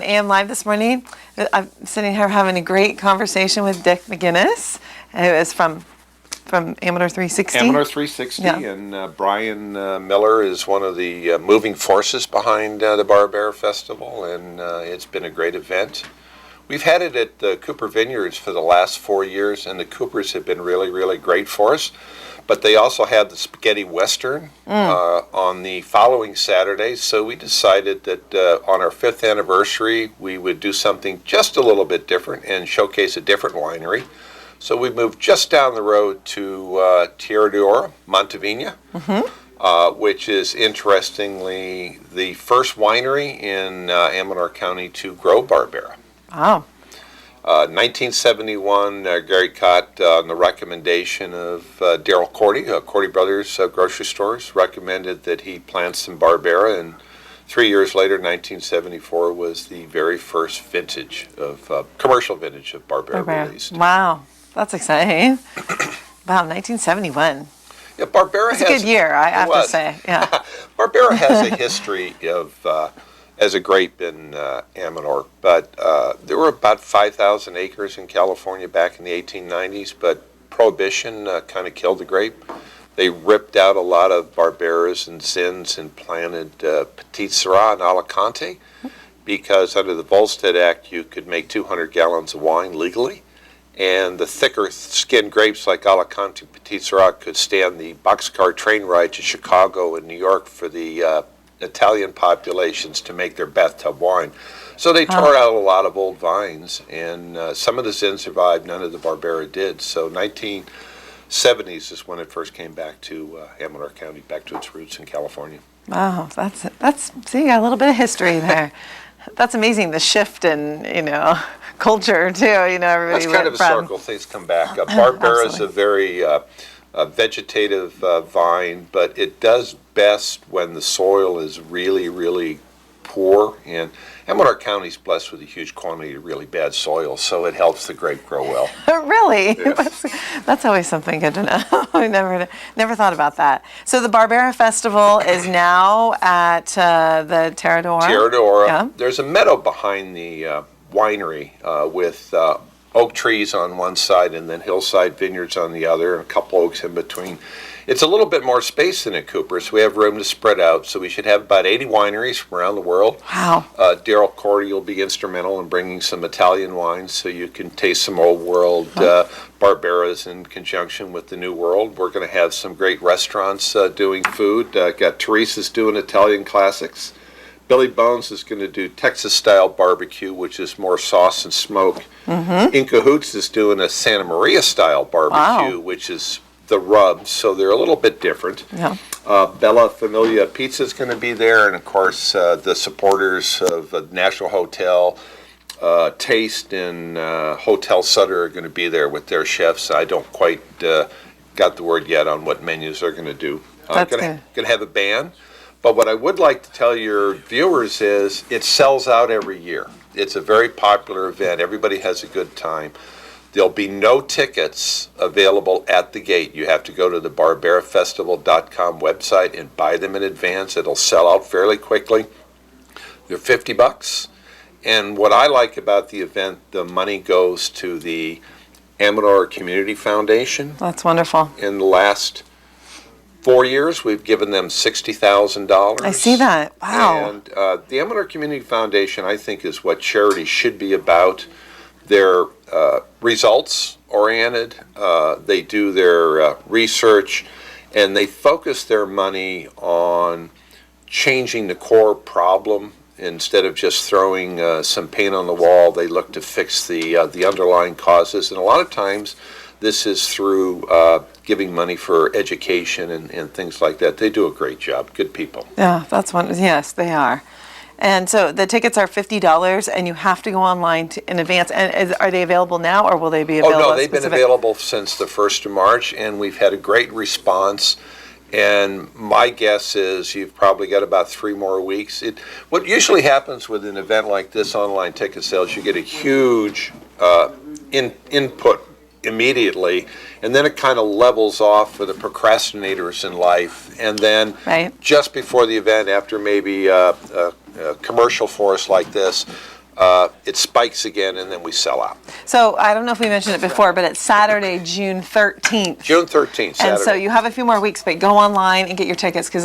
AM Live this morning. I'm sitting here having a great conversation with Dick McGinnis, who is from Amador 360. Amador 360, yeah. And Brian Miller is one of the moving forces behind the Barbera Festival, and it's been a great event. We've had it at the Cooper Vineyards for the last 4 years, and the Coopers have been really, really great for us. But they also had the Spaghetti Western on the following Saturday, so we decided that on our 5th anniversary, we would do something just a little bit different and showcase a different winery. So we moved just down the road to Terra, Montevina, which is interestingly the first winery in Amador County to grow Barbera. Wow. 1971, Gary Cott, on the recommendation of Daryl Cordy, Cordy Brothers Grocery Stores, recommended that he plant some Barbera, and 3 years later, 1974, was the very first vintage of commercial vintage of Barbera released. Wow, that's exciting. Wow, 1971. Yeah, Barbera has a good year, I have to say. Yeah. Barbera has a history of as a grape in Amador, but there were about 5,000 acres in California back in the 1890s, but Prohibition kind of killed the grape. They ripped out a lot of Barberas and Zins and planted Petit Syrah in Alicante, because under the Volstead Act you could make 200 gallons of wine legally, and the thicker skinned grapes like Alicante Petit Syrah could stand the boxcar train ride to Chicago and New York for the Italian populations to make their bathtub wine. So they tore out a lot of old vines, and some of the Zin survived, none of the Barbera did. So 1970s is when it first came back to Amador County, back to its roots in California. Wow, that's see, you got a little bit of history there. That's amazing, the shift in, culture too, everybody. That's kind of a circle, things come back. Barbera is a very vegetative vine, but it does best when the soil is really, really poor, and Amador County is blessed with a huge quantity of really bad soil, so it helps the grape grow well. Really? Yeah. That's always something good to know. I never thought about that. So the Barbera Festival is now at the Terra. Yeah. There's a meadow behind the winery with oak trees on one side and then hillside vineyards on the other, and a couple oaks in between. It's a little bit more space than at Cooper, so we have room to spread out. So we should have about 80 wineries from around the world. Wow. Daryl Cordy will be instrumental in bringing some Italian wines, so you can taste some old world Barberas in conjunction with the new world. We're going to have some great restaurants doing food. Got Teresa's doing Italian classics. Billy Bones is going to do Texas-style barbecue, which is more sauce and smoke. In Cahoots is doing a Santa Maria-style barbecue, which is the rub, so they're a little bit different. Yeah. Bella Familia Pizza is going to be there, and of course the supporters of National Hotel, Taste, and Hotel Sutter are going to be there with their chefs. I don't quite got the word yet on what menus they're going to do. Going to have a band. But what I would like to tell your viewers is it sells out every year. It's a very popular event. Everybody has a good time. There'll be no tickets available at the gate. You have to go to the barberafestival.com website and buy them in advance. It'll sell out fairly quickly. They're $50. And what I like about the event, the money goes to the Amador Community Foundation. That's wonderful. In the last 4 years, we've given them $60,000. I see that. Wow. And the Amador Community Foundation, I think, is what charity should be about. They're results-oriented. They do their research, and they focus their money on changing the core problem. Instead of just throwing some paint on the wall, they look to fix the underlying causes. And a lot of times, this is through giving money for education and things like that. They do a great job. Good people. Yeah, that's one. Yes, they are. And so the tickets are $50, and you have to go online in advance. And are they available now, or will they be available? Oh, no, they've been available since the 1st of March, and we've had a great response. And my guess is you've probably got about 3 more weeks. What usually happens with an event like this, online ticket sales, you get a huge input immediately, and then it kind of levels off for the procrastinators in life. And then just before the event, after maybe a commercial for us like this, It spikes again, and then we sell out. So I don't know if we mentioned it before, but it's Saturday, June 13th. June 13th, Saturday. And so you have a few more weeks, but go online and get your tickets because